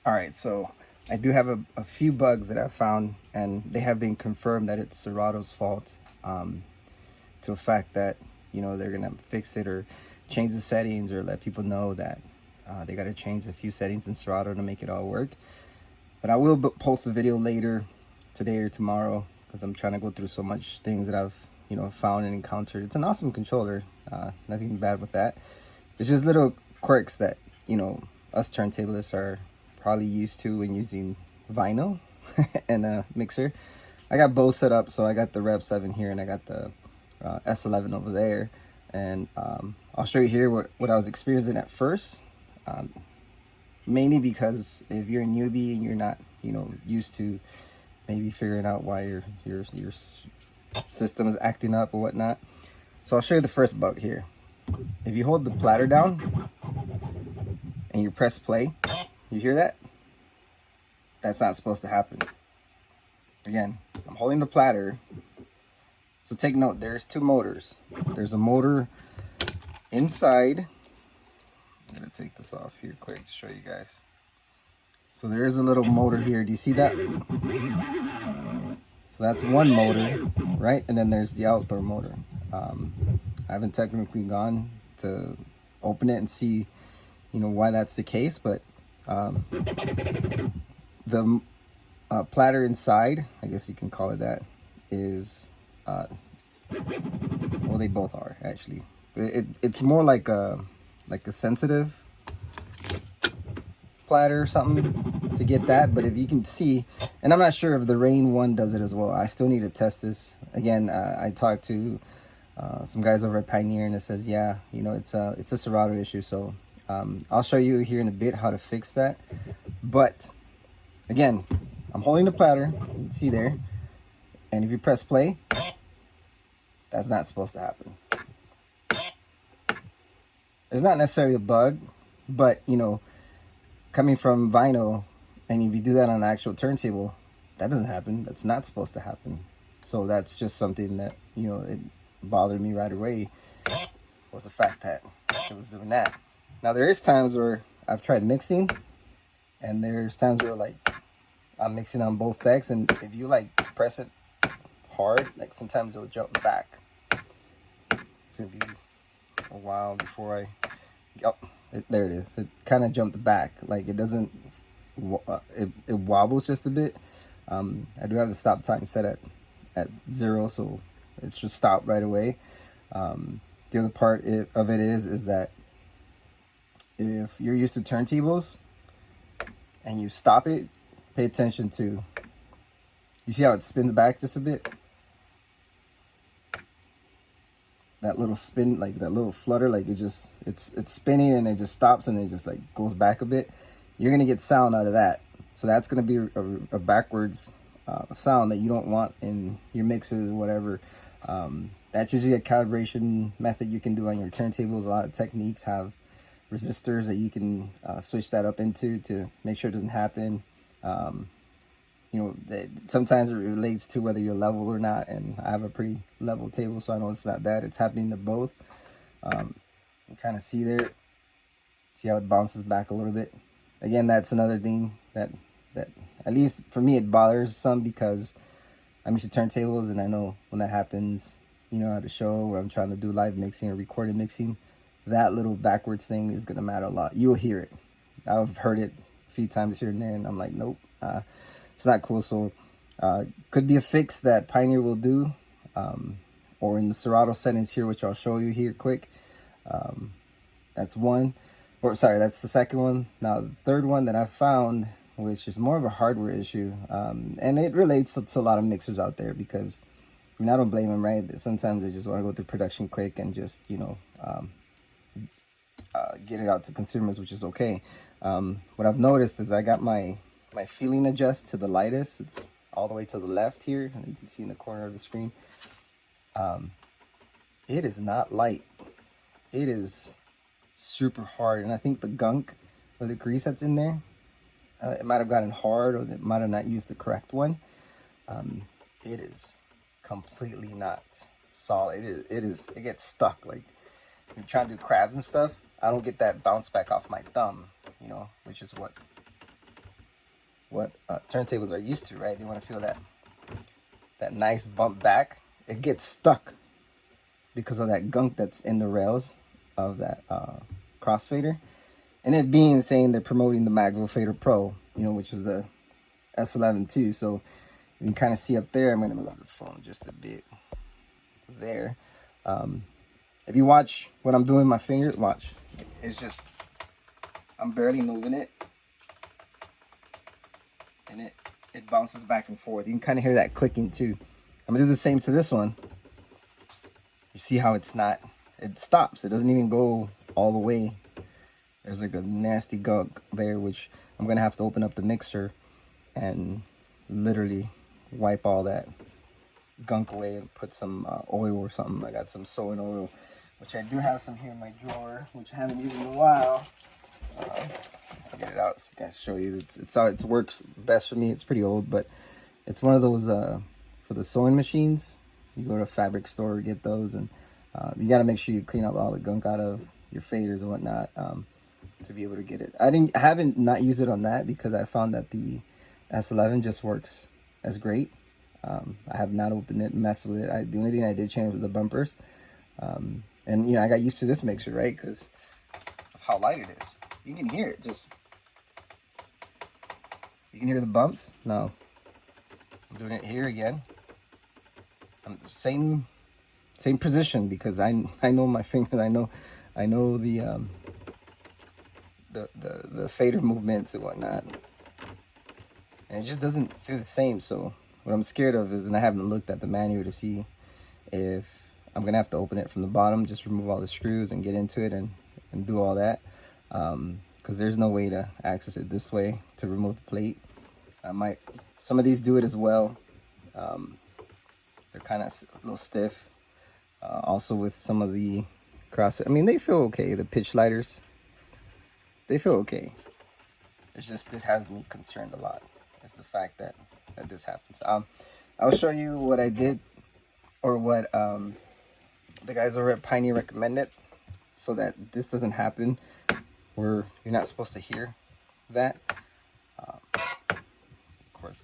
All right, so I do have a few bugs that I've found, and they have been confirmed that it's Serato's fault. To a fact that they're gonna fix it or change the settings or let people know that they got to change a few settings in Serato to make it all work. But I will post a video later today or tomorrow because I'm trying to go through so much things that I've found and encountered. It's an awesome controller, nothing bad with that. It's just little quirks that us turntablists are probably used to when using vinyl and a mixer. I got both set up, so I got the Rev7 here and I got the S11 over there, and I'll show you here what I was experiencing at first, mainly because if you're a newbie and you're not used to maybe figuring out why your system is acting up or whatnot. So I'll show you the first bug here. If you hold the platter down and you press play, you hear that? That's not supposed to happen. Again, I'm holding the platter. So take note, there's two motors. There's a motor inside. I'm gonna take this off here quick to show you guys. So there is a little motor here. Do you see that? So that's one motor, right? And then there's the outdoor motor. I haven't technically gone to open it and see, why that's the case, but the platter inside, I guess you can call it that, is well, they both are actually. It's more like a sensitive platter or something to get that. But if you can see, and I'm not sure if the Rain one does it as well. I still need to test this. Again, I talked to some guys over at Pioneer, and it says, yeah, it's a Serato issue. So I'll show you here in a bit how to fix that. But again, I'm holding the platter, you can see there, and if you press play, that's not supposed to happen. It's not necessarily a bug, but coming from vinyl, and if you do that on an actual turntable, that doesn't happen. That's not supposed to happen. So that's just something that it bothered me right away, was the fact that it was doing that. Now there is times where I've tried mixing, and there's times where like I'm mixing on both decks, and if you like press it hard, like sometimes it'll jump back. It's gonna be a while before there it is. It kind of jumped back. Like it doesn't, it wobbles just a bit. I do have the stop time set at 0, so it should stop right away. The other part of it is that if you're used to turntables and you stop it, pay attention to, you see how it spins back just a bit? That little spin, like that little flutter, like it's spinning and it just stops and it just like goes back a bit. You're gonna get sound out of that. So that's gonna be a backwards sound that you don't want in your mixes or whatever. That's usually a calibration method you can do on your turntables. A lot of techniques have resistors that you can switch that up into to make sure it doesn't happen. Sometimes it relates to whether you're level or not, and I have a pretty level table, so I know it's not that. It's happening to both. You kind of see there, see how it bounces back a little bit. Again, that's another thing that at least for me it bothers some, because I'm used to turntables and I know when that happens, at a show where I'm trying to do live mixing or recorded mixing, that little backwards thing is gonna matter a lot. You'll hear it. I've heard it a few times here and there, and I'm like, nope. It's not cool. So could be a fix that Pioneer will do, or in the Serato settings here, which I'll show you here quick. That's one, or sorry, that's the second one. Now the third one that I found, which is more of a hardware issue, and it relates to a lot of mixers out there, because I don't blame them, right? Sometimes they just want to go through production quick and just get it out to consumers, which is okay. What I've noticed is I got my feeling adjust to the lightest. It's all the way to the left here, and you can see in the corner of the screen. It is not light. It is super hard, and I think the gunk or the grease that's in there, it might have gotten hard, or it might have not used the correct one. It is completely not solid. It gets stuck. Like if you're trying to do crabs and stuff, I don't get that bounce back off my thumb, which is what what turntables are used to, right? They want to feel that nice bump back. It gets stuck because of that gunk that's in the rails of that crossfader. And it being saying they're promoting the Magville Fader Pro, you know, which is the S11 too. So you can kind of see up there. I'm going to move the phone just a bit there. If you watch what I'm doing with my fingers, watch. It's just, I'm barely moving it. And it bounces back and forth. You can kind of hear that clicking too. I'm going to do the same to this one. You see how it's not, it stops. It doesn't even go all the way. There's like a nasty gunk there, which I'm going to have to open up the mixer and literally wipe all that gunk away and put some oil or something. I got some sewing oil, which I do have some here in my drawer, which I haven't used in a while. I'll get it out so I can show you. It's how it works best for me. It's pretty old, but it's one of those for the sewing machines. You go to a fabric store, get those, and you got to make sure you clean up all the gunk out of your faders and whatnot to be able to get it. I haven't not used it on that because I found that the S11 just works as great. I have not opened it and messed with it. The only thing I did change was the bumpers. And, you know, I got used to this mixer, right? Because of how light it is. You can hear it just... You can hear the bumps? No. I'm doing it here again. Same position because I know my fingers. I know the fader movements and whatnot. And it just doesn't feel the same. So what I'm scared of is, and I haven't looked at the manual to see if I'm gonna have to open it from the bottom, just remove all the screws and get into it and do all that. Because there's no way to access it this way to remove the plate. Some of these do it as well. They're kind of a little stiff. Also with some of the cross, I mean, they feel okay. The pitch lighters, they feel okay. It's just, this has me concerned a lot. It's the fact that this happens. I'll show you what I did, or what the guys over at Pioneer recommended, so that this doesn't happen where you're not supposed to hear that. Of course,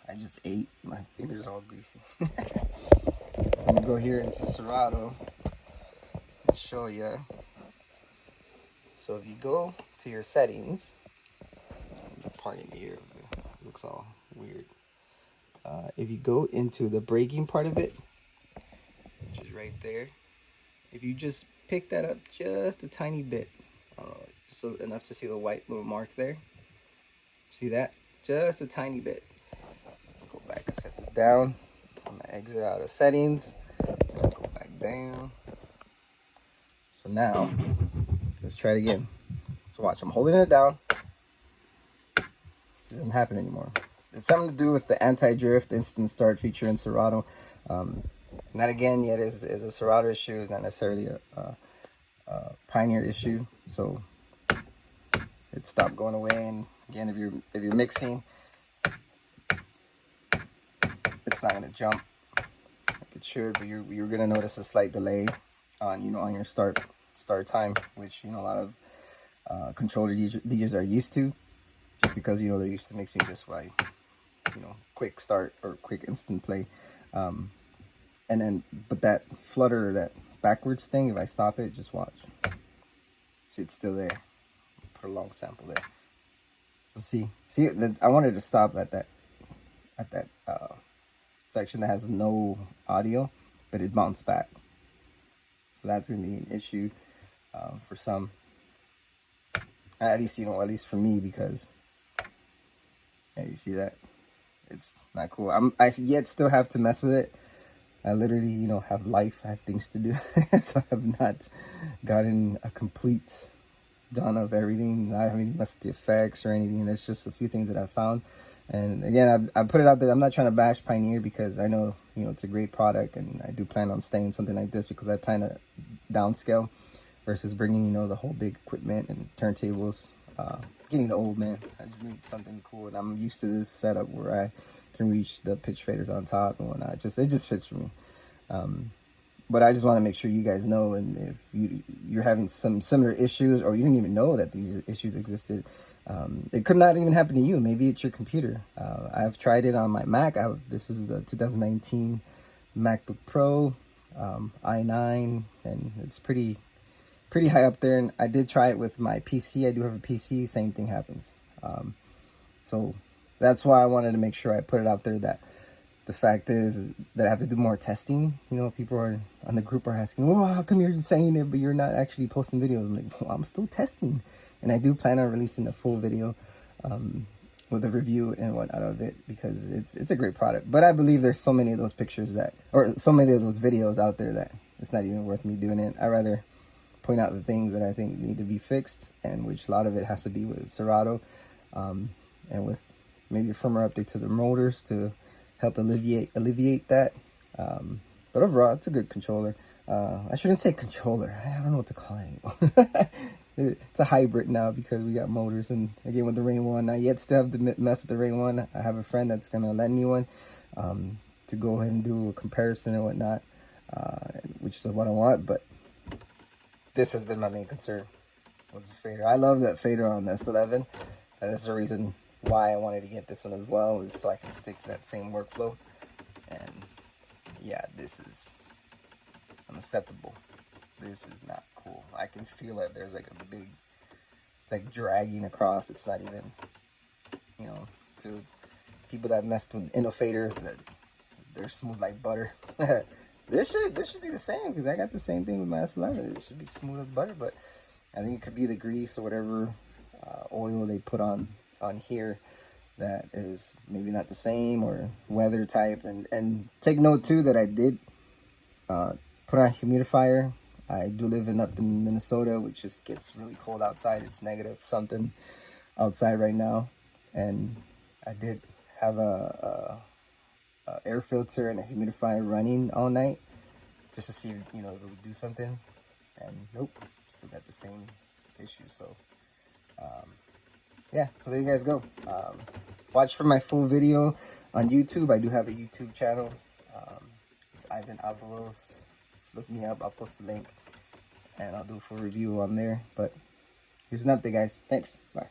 I just ate. My fingers are all greasy. So I'm gonna go here into Serato and show you. So if you go to your settings, pardon me here, it looks all weird. If you go into the braking part of it, which is right there, if you just pick that up just a tiny bit, just so enough to see the white little mark there, see that? Just a tiny bit. Go back and set this down. I'm gonna exit out of settings, go back down. So now, let's try it again. So watch, I'm holding it down. It doesn't happen anymore. It's something to do with the anti-drift instant start feature in Serato. Not again yet is a Serato issue. It's not necessarily a Pioneer issue. So it stopped going away. And again, if you're mixing, it's not gonna jump like it should. But you're gonna notice a slight delay on on your start time, which a lot of controller DJs are used to, just because they're used to mixing just by quick start or quick instant play. But that flutter, that backwards thing, if I stop it, just watch. See, it's still there. Put a long sample there. So see, I wanted to stop at that section that has no audio, but it bounced back. So that's gonna be an issue for some. At least at least for me, because you see that it's not cool. I yet still have to mess with it. I literally have life. I have things to do. So I have not gotten a complete done of everything. I haven't messed with the effects or anything. There's just a few things that I've found. And again, I put it out there. I'm not trying to bash Pioneer, because I know it's a great product, and I do plan on staying something like this, because I plan to downscale versus bringing the whole big equipment and turntables. Getting old, man. I just need something cool, and I'm used to this setup where I can reach the pitch faders on top and whatnot. It just fits for me. But I just want to make sure you guys know, and if you're having some similar issues, or you didn't even know that these issues existed, It could not even happen to you. Maybe it's your computer. I've tried it on my Mac. This is the 2019 MacBook Pro, i9, and it's pretty high up there. And I did try it with my PC. I do have a PC. Same thing happens. So that's why I wanted to make sure I put it out there that the fact is that I have to do more testing. You know, people are on the group are asking, well, how come you're saying it, but you're not actually posting videos? I'm like, well, I'm still testing. And I do plan on releasing a full video with a review and whatnot of it, because it's a great product. But I believe there's so many of those pictures or so many of those videos out there that it's not even worth me doing it. I'd rather point out the things that I think need to be fixed, and which a lot of it has to be with Serato, and with maybe a firmware update to the motors to help alleviate that. But overall, it's a good controller. I shouldn't say controller. I don't know what to call it anymore. It's a hybrid now because we got motors. And again, with the Rain 1, I yet still have to mess with the Rain 1. I have a friend that's going to lend me one to go ahead and do a comparison and whatnot, which is what I want. But this has been my main concern, was the fader. I love that fader on the S11. And that's the reason why I wanted to get this one as well, is so I can stick to that same workflow. And yeah, this is unacceptable. This is not cool. I can feel it. There's like a big, it's like dragging across. It's not even, you know, to people that messed with faders, that they're smooth like butter. This should be the same, because I got the same thing with my S11. It should be smooth as butter, but I think it could be the grease or whatever oil they put on here that is maybe not the same, or weather type. And take note too that I did put on a humidifier. I do live up in Minnesota, which just gets really cold outside. It's negative something outside right now, and I did have a air filter and a humidifier running all night just to see if, you know, it would do something. And nope, still got the same issue. So yeah, so there you guys go. Watch for my full video on YouTube. I do have a YouTube channel. It's Ivan Avalos. Just look me up. I'll post the link, and I'll do a full review on there. But here's an update, guys. Thanks. Bye.